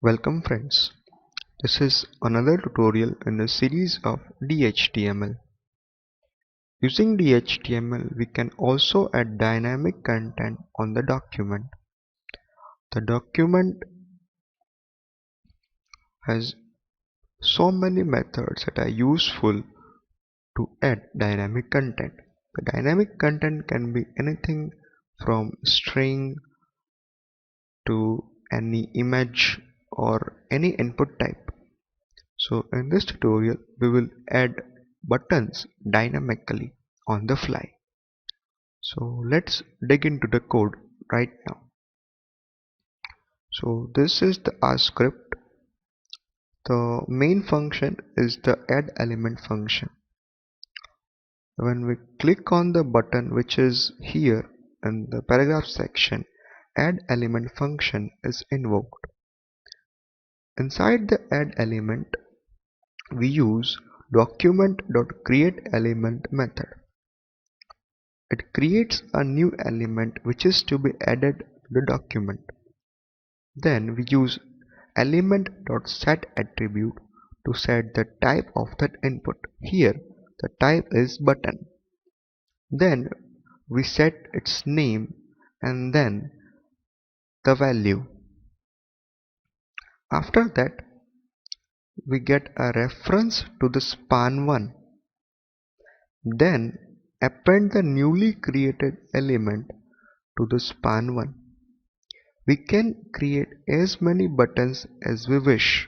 Welcome friends, this is another tutorial in the series of DHTML. Using DHTML we can also add dynamic content on the document. The document has so many methods that are useful to add dynamic content. The dynamic content can be anything from string to any image or any input type. So in this tutorial we will add buttons dynamically on the fly. So let's dig into the code right now. So this is the R script. The main function is the add element function. When we click on the button which is here in the paragraph section, add element function is invoked. Inside the add element we use document.createElement method. It creates a new element which is to be added to the document. Then we use element.setAttribute to set the type of that input. Here the type is button. Then we set its name and then the value. After that we get a reference to the span1. Then append the newly created element to the span1. We can create as many buttons as we wish.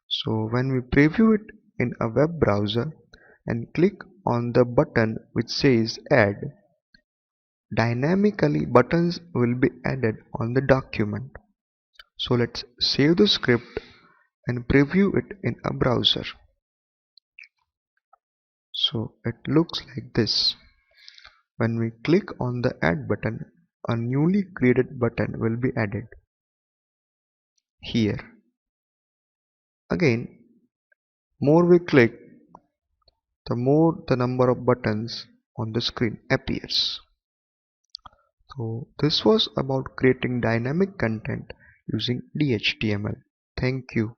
So when we preview it in a web browser and click on the button which says add, dynamically buttons will be added on the document. So let's save the script and preview it in a browser. So it looks like this. When we click on the add button, a newly created button will be added here. Again, more we click, the more the number of buttons on the screen appears. So this was about creating dynamic content using DHTML. Thank you.